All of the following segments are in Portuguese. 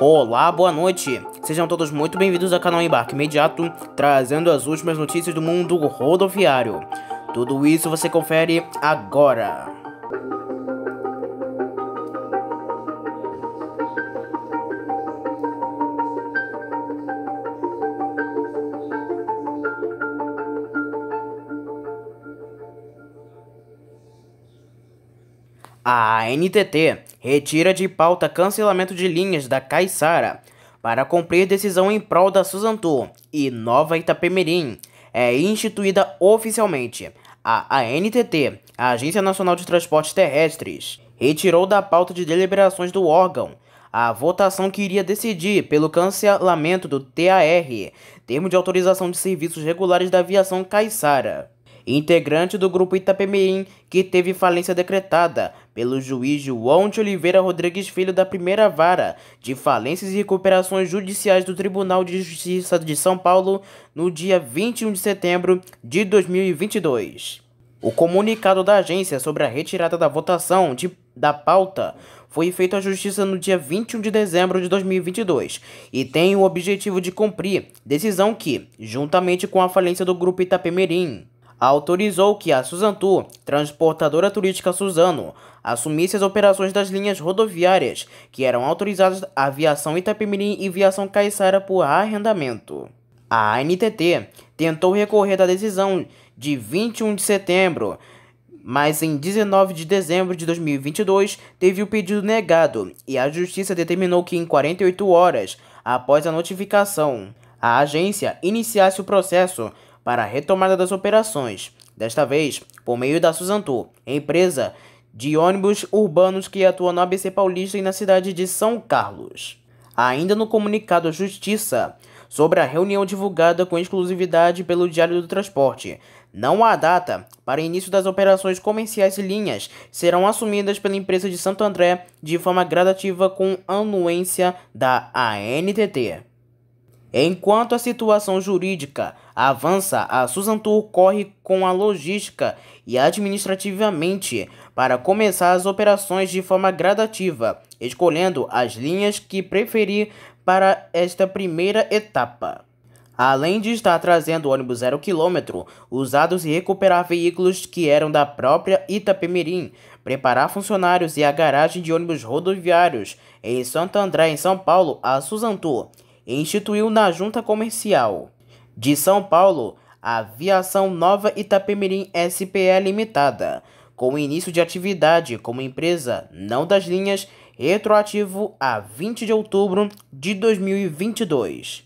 Olá, boa noite. Sejam todos muito bem-vindos ao canal Embarque Imediato, trazendo as últimas notícias do mundo rodoviário. Tudo isso você confere agora. A ANTT retira de pauta cancelamento de linhas da Caiçara para cumprir decisão em prol da Suzanotour e Nova Itapemirim. É instituída oficialmente. A ANTT, a Agência Nacional de Transportes Terrestres, retirou da pauta de deliberações do órgão a votação que iria decidir pelo cancelamento do TAR, Termo de Autorização de Serviços Regulares da Aviação Caiçara, integrante do Grupo Itapemirim, que teve falência decretada pelo juiz João de Oliveira Rodrigues Filho da Primeira Vara de Falências e Recuperações Judiciais do Tribunal de Justiça de São Paulo no dia 21 de setembro de 2022. O comunicado da agência sobre a retirada da votação da pauta foi feito à Justiça no dia 21 de dezembro de 2022 e tem o objetivo de cumprir decisão que, juntamente com a falência do Grupo Itapemirim, autorizou que a Suzanotour, transportadora turística Suzano, assumisse as operações das linhas rodoviárias que eram autorizadas à Aviação Itapemirim e Aviação Caiçara por arrendamento. A ANTT tentou recorrer da decisão de 21 de setembro, mas em 19 de dezembro de 2022 teve o pedido negado e a Justiça determinou que em 48 horas após a notificação, a agência iniciasse o processo para a retomada das operações, desta vez por meio da Suzanotour, empresa de ônibus urbanos que atua no ABC Paulista e na cidade de São Carlos. Ainda no comunicado à Justiça, sobre a reunião divulgada com exclusividade pelo Diário do Transporte, não há data para início das operações comerciais e linhas serão assumidas pela empresa de Santo André de forma gradativa com anuência da ANTT. Enquanto a situação jurídica avança, a Suzanotour corre com a logística e administrativamente para começar as operações de forma gradativa, escolhendo as linhas que preferir para esta primeira etapa. Além de estar trazendo ônibus 0 km usados e recuperar veículos que eram da própria Itapemirim, preparar funcionários e a garagem de ônibus rodoviários em Santo André, em São Paulo, a Suzanotour instituiu na Junta Comercial de São Paulo a Aviação Nova Itapemirim SPE Limitada, com o início de atividade como empresa não das linhas retroativo a 20 de outubro de 2022.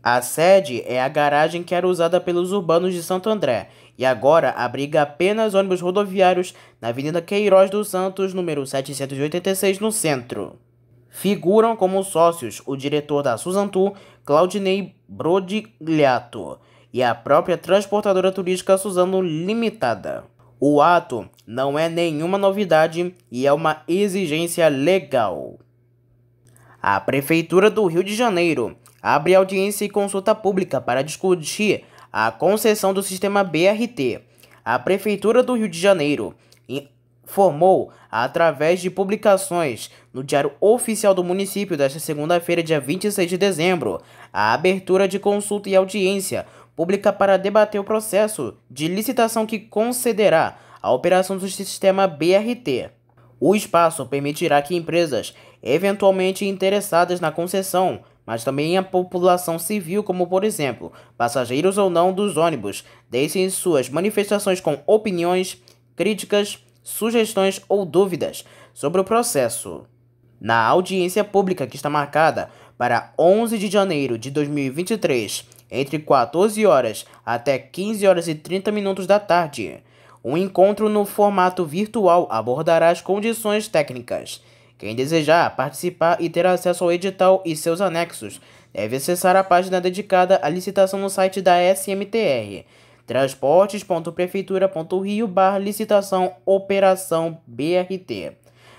A sede é a garagem que era usada pelos urbanos de Santo André e agora abriga apenas ônibus rodoviários na Avenida Queiroz dos Santos, número 786, no centro. Figuram como sócios o diretor da Suzanotour, Claudinei Brodigliato, e a própria transportadora turística Suzano Limitada. O ato não é nenhuma novidade e é uma exigência legal. A Prefeitura do Rio de Janeiro abre audiência e consulta pública para discutir a concessão do sistema BRT. A Prefeitura do Rio de Janeiro informou, através de publicações no Diário Oficial do Município desta segunda-feira, dia 26 de dezembro, a abertura de consulta e audiência pública para debater o processo de licitação que concederá a operação do sistema BRT. O espaço permitirá que empresas eventualmente interessadas na concessão, mas também a população civil, como por exemplo, passageiros ou não dos ônibus, deixem suas manifestações com opiniões, críticas, sugestões ou dúvidas sobre o processo. Na audiência pública que está marcada para 11 de janeiro de 2023, entre 14 horas até 15 horas e 30 minutos da tarde, um encontro no formato virtual abordará as condições técnicas. Quem desejar participar e ter acesso ao edital e seus anexos deve acessar a página dedicada à licitação no site da SMTR, transportes.prefeitura.rio/licitação Operação BRT.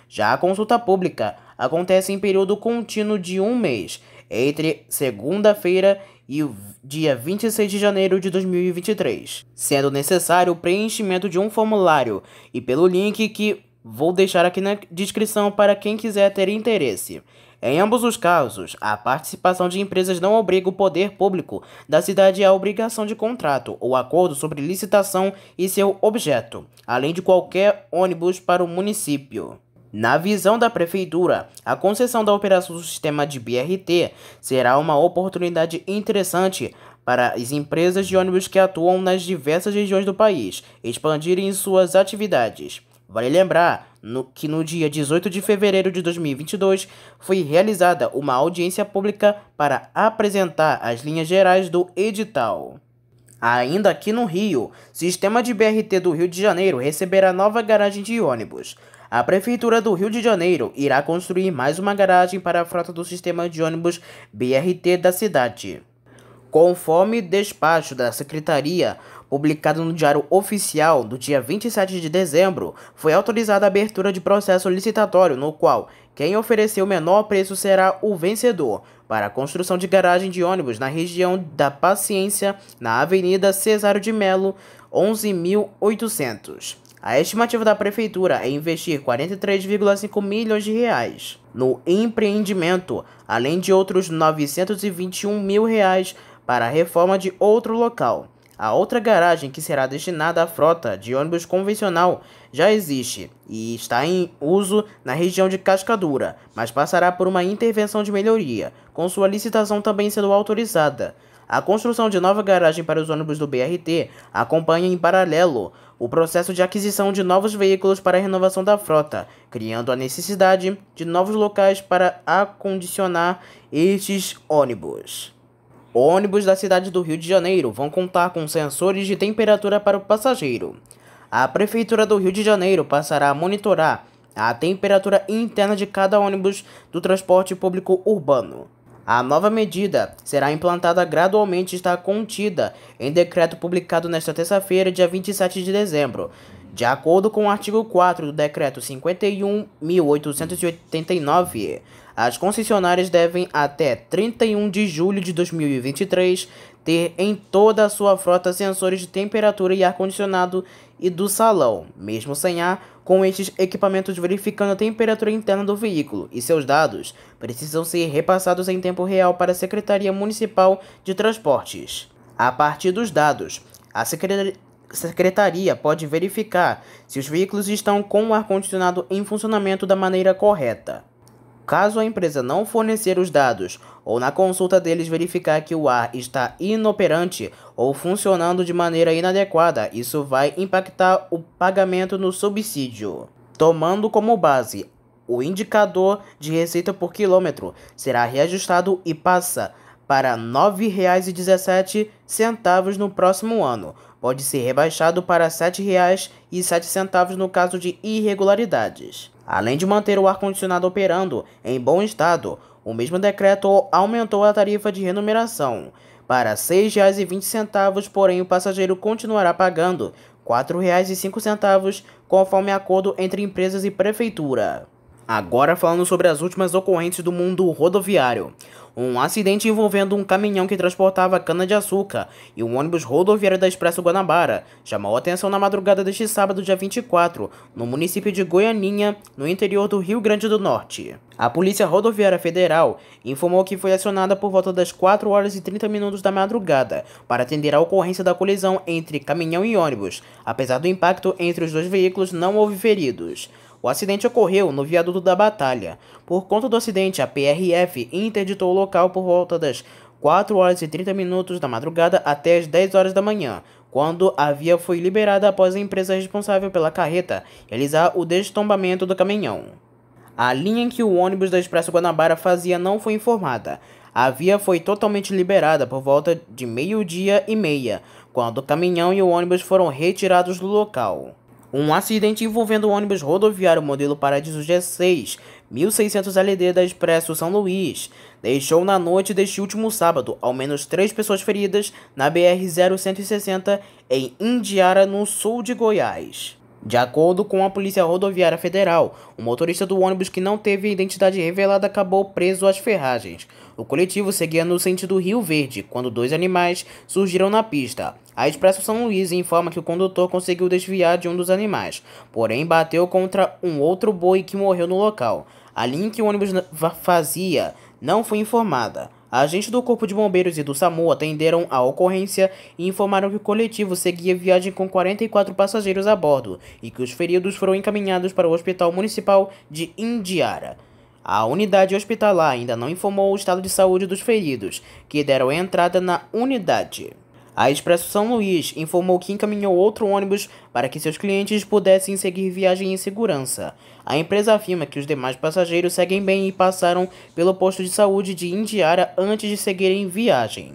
Já a consulta pública acontece em período contínuo de um mês, entre segunda-feira e o dia 26 de janeiro de 2023, sendo necessário o preenchimento de um formulário e pelo link que vou deixar aqui na descrição para quem quiser ter interesse. Em ambos os casos, a participação de empresas não obriga o poder público da cidade à obrigação de contrato ou acordo sobre licitação e seu objeto, além de qualquer ônibus para o município. Na visão da Prefeitura, a concessão da operação do sistema de BRT será uma oportunidade interessante para as empresas de ônibus que atuam nas diversas regiões do país expandirem suas atividades. Vale lembrar que no dia 18 de fevereiro de 2022 foi realizada uma audiência pública para apresentar as linhas gerais do edital. Ainda aqui no Rio, o sistema de BRT do Rio de Janeiro receberá nova garagem de ônibus. A Prefeitura do Rio de Janeiro irá construir mais uma garagem para a frota do sistema de ônibus BRT da cidade. Conforme despacho da Secretaria, publicado no Diário Oficial do dia 27 de dezembro, foi autorizada a abertura de processo licitatório no qual quem oferecer o menor preço será o vencedor para a construção de garagem de ônibus na região da Paciência, na Avenida Cesário de Melo, 11.800. A estimativa da Prefeitura é investir 43,5 milhões de reais no empreendimento, além de outros 921 mil reais para a reforma de outro local. A outra garagem, que será destinada à frota de ônibus convencional, já existe e está em uso na região de Cascadura, mas passará por uma intervenção de melhoria, com sua licitação também sendo autorizada. A construção de nova garagem para os ônibus do BRT acompanha em paralelo o processo de aquisição de novos veículos para a renovação da frota, criando a necessidade de novos locais para acondicionar estes ônibus. Ônibus da cidade do Rio de Janeiro vão contar com sensores de temperatura para o passageiro. A Prefeitura do Rio de Janeiro passará a monitorar a temperatura interna de cada ônibus do transporte público urbano. A nova medida será implantada gradualmente e está contida em decreto publicado nesta terça-feira, dia 27 de dezembro. De acordo com o artigo 4 do Decreto 51.889, as concessionárias devem, até 31 de julho de 2023, ter em toda a sua frota sensores de temperatura e ar-condicionado e do salão, mesmo sem ar, com estes equipamentos verificando a temperatura interna do veículo, e seus dados precisam ser repassados em tempo real para a Secretaria Municipal de Transportes. A partir dos dados, a Secretaria pode verificar se os veículos estão com o ar-condicionado em funcionamento da maneira correta. Caso a empresa não fornecer os dados ou na consulta deles verificar que o ar está inoperante ou funcionando de maneira inadequada, isso vai impactar o pagamento no subsídio. Tomando como base o indicador de receita por quilômetro, será reajustado e passa para R$ 9,17 no próximo ano. Pode ser rebaixado para R$ 7,07 no caso de irregularidades. Além de manter o ar-condicionado operando em bom estado, o mesmo decreto aumentou a tarifa de remuneração para R$ 6,20, porém o passageiro continuará pagando R$ 4,05 conforme acordo entre empresas e prefeitura. Agora falando sobre as últimas ocorrências do mundo rodoviário. Um acidente envolvendo um caminhão que transportava cana-de-açúcar e um ônibus rodoviário da Expresso Guanabara chamou a atenção na madrugada deste sábado, dia 24, no município de Goianinha, no interior do Rio Grande do Norte. A Polícia Rodoviária Federal informou que foi acionada por volta das 4h30 da madrugada para atender a ocorrência da colisão entre caminhão e ônibus. Apesar do impacto entre os dois veículos, não houve feridos. O acidente ocorreu no viaduto da Batalha. Por conta do acidente, a PRF interditou o local por volta das 4h30 da madrugada até as 10 horas da manhã, quando a via foi liberada após a empresa responsável pela carreta realizar o destombamento do caminhão. A linha em que o ônibus da Expresso Guanabara fazia não foi informada. A via foi totalmente liberada por volta de 12h30, quando o caminhão e o ônibus foram retirados do local. Um acidente envolvendo o ônibus rodoviário modelo Paradiso G6 1600 LD da Expresso São Luís deixou na noite deste último sábado ao menos 3 pessoas feridas na BR-0160 em Indiara, no sul de Goiás. De acordo com a Polícia Rodoviária Federal, o motorista do ônibus que não teve a identidade revelada acabou preso às ferragens. O coletivo seguia no sentido Rio Verde, quando 2 animais surgiram na pista. A Expresso São Luís informa que o condutor conseguiu desviar de um dos animais, porém bateu contra um outro boi que morreu no local. A linha que o ônibus fazia não foi informada. Agentes do Corpo de Bombeiros e do SAMU atenderam a ocorrência e informaram que o coletivo seguia viagem com 44 passageiros a bordo e que os feridos foram encaminhados para o Hospital Municipal de Indiara. A unidade hospitalar ainda não informou o estado de saúde dos feridos, que deram entrada na unidade. A Expresso São Luís informou que encaminhou outro ônibus para que seus clientes pudessem seguir viagem em segurança. A empresa afirma que os demais passageiros seguem bem e passaram pelo posto de saúde de Indiara antes de seguirem viagem.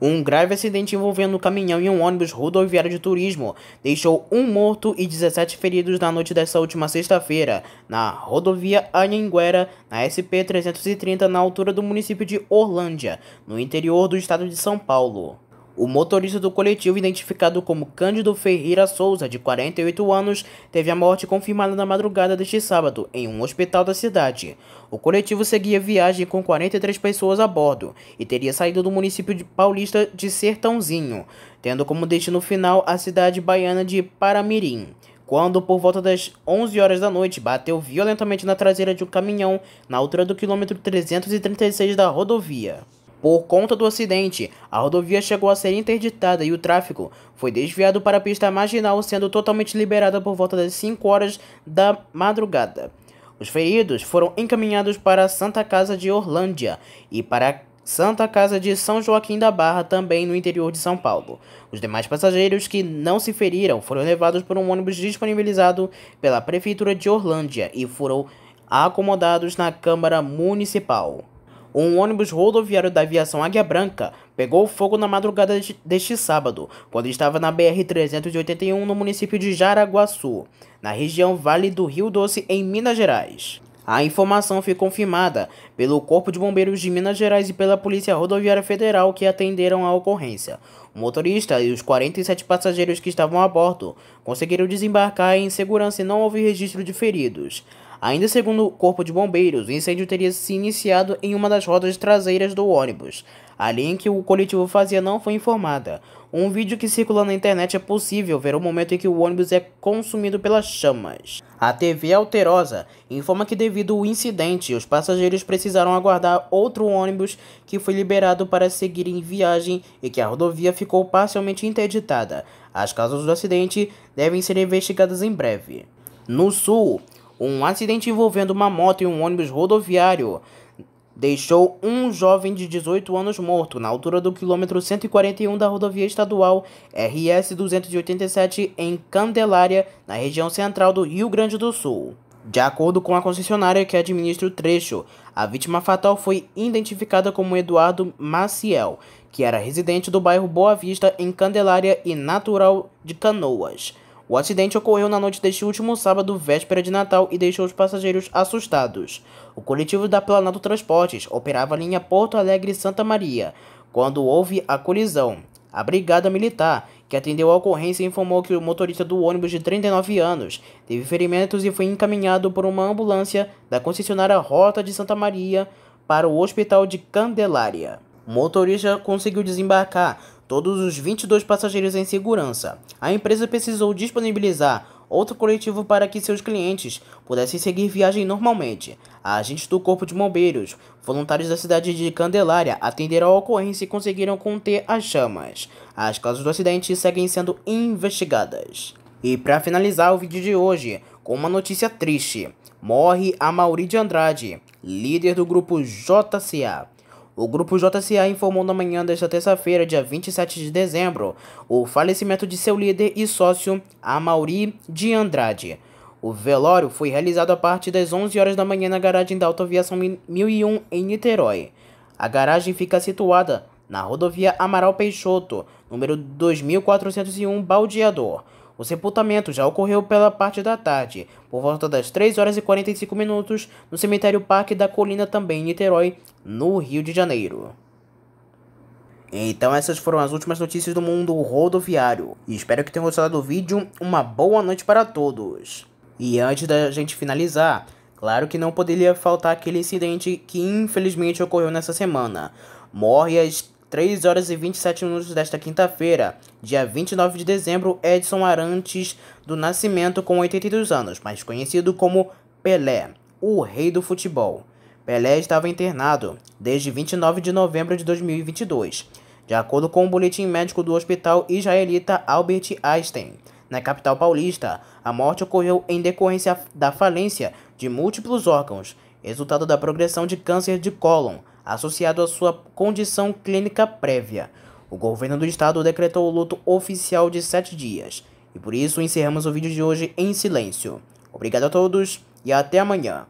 Um grave acidente envolvendo um caminhão e um ônibus rodoviário de turismo deixou um morto e 17 feridos na noite desta última sexta-feira, na rodovia Anhanguera, na SP-330, na altura do município de Orlândia, no interior do estado de São Paulo. O motorista do coletivo, identificado como Cândido Ferreira Souza, de 48 anos, teve a morte confirmada na madrugada deste sábado, em um hospital da cidade. O coletivo seguia viagem com 43 pessoas a bordo e teria saído do município paulista de Sertãozinho, tendo como destino final a cidade baiana de Paramirim, quando, por volta das 11 horas da noite, bateu violentamente na traseira de um caminhão na altura do quilômetro 336 da rodovia. Por conta do acidente, a rodovia chegou a ser interditada e o tráfego foi desviado para a pista marginal, sendo totalmente liberada por volta das 5 horas da madrugada. Os feridos foram encaminhados para a Santa Casa de Orlândia e para a Santa Casa de São Joaquim da Barra, também no interior de São Paulo. Os demais passageiros que não se feriram foram levados por um ônibus disponibilizado pela Prefeitura de Orlândia e foram acomodados na Câmara Municipal. Um ônibus rodoviário da aviação Águia Branca pegou fogo na madrugada deste sábado, quando estava na BR-381 no município de Jaraguaçu, na região Vale do Rio Doce, em Minas Gerais. A informação foi confirmada pelo Corpo de Bombeiros de Minas Gerais e pela Polícia Rodoviária Federal, que atenderam a ocorrência. O motorista e os 47 passageiros que estavam a bordo conseguiram desembarcar em segurança e não houve registro de feridos. Ainda segundo o Corpo de Bombeiros, o incêndio teria se iniciado em uma das rodas traseiras do ônibus. A linha em que o coletivo fazia não foi informada. Um vídeo que circula na internet é possível ver o momento em que o ônibus é consumido pelas chamas. A TV Alterosa informa que devido ao incidente, os passageiros precisaram aguardar outro ônibus que foi liberado para seguir em viagem e que a rodovia ficou parcialmente interditada. As causas do acidente devem ser investigadas em breve. No sul, um acidente envolvendo uma moto e um ônibus rodoviário deixou um jovem de 18 anos morto na altura do quilômetro 141 da rodovia estadual RS 287 em Candelária, na região central do Rio Grande do Sul. De acordo com a concessionária que administra o trecho, a vítima fatal foi identificada como Eduardo Maciel, que era residente do bairro Boa Vista, em Candelária e natural de Canoas. O acidente ocorreu na noite deste último sábado, véspera de Natal, e deixou os passageiros assustados. O coletivo da Planalto Transportes operava a linha Porto Alegre-Santa Maria, quando houve a colisão. A Brigada Militar, que atendeu a ocorrência, informou que o motorista do ônibus de 39 anos teve ferimentos e foi encaminhado por uma ambulância da concessionária Rota de Santa Maria para o Hospital de Candelária. O motorista conseguiu desembarcar todos os 22 passageiros em segurança. A empresa precisou disponibilizar outro coletivo para que seus clientes pudessem seguir viagem normalmente. Agentes do Corpo de Bombeiros, voluntários da cidade de Candelária, atenderam a ocorrência e conseguiram conter as chamas. As causas do acidente seguem sendo investigadas. E para finalizar o vídeo de hoje, com uma notícia triste: morre Amaury de Andrade, líder do grupo JCA. O grupo JCA informou na manhã desta terça-feira, dia 27 de dezembro, o falecimento de seu líder e sócio, Amaury de Andrade. O velório foi realizado a partir das 11 horas da manhã na garagem da Autoaviação 1001 em Niterói. A garagem fica situada na rodovia Amaral Peixoto, número 2401, Baldeador. O sepultamento já ocorreu pela parte da tarde, por volta das 3 horas e 45 minutos, no cemitério Parque da Colina, também em Niterói, no Rio de Janeiro. Então essas foram as últimas notícias do mundo rodoviário. E espero que tenham gostado do vídeo. Uma boa noite para todos. E antes da gente finalizar, claro que não poderia faltar aquele incidente que infelizmente ocorreu nessa semana. Morre às 3 horas e 27 minutos desta quinta-feira, dia 29 de dezembro, Edson Arantes do Nascimento, com 82 anos, mais conhecido como Pelé. o rei do futebol. Pelé estava internado desde 29 de novembro de 2022, de acordo com o boletim médico do Hospital Israelita Albert Einstein. Na capital paulista, a morte ocorreu em decorrência da falência de múltiplos órgãos, resultado da progressão de câncer de cólon, associado à sua condição clínica prévia. O governo do estado decretou o luto oficial de 7 dias, e por isso encerramos o vídeo de hoje em silêncio. Obrigado a todos e até amanhã.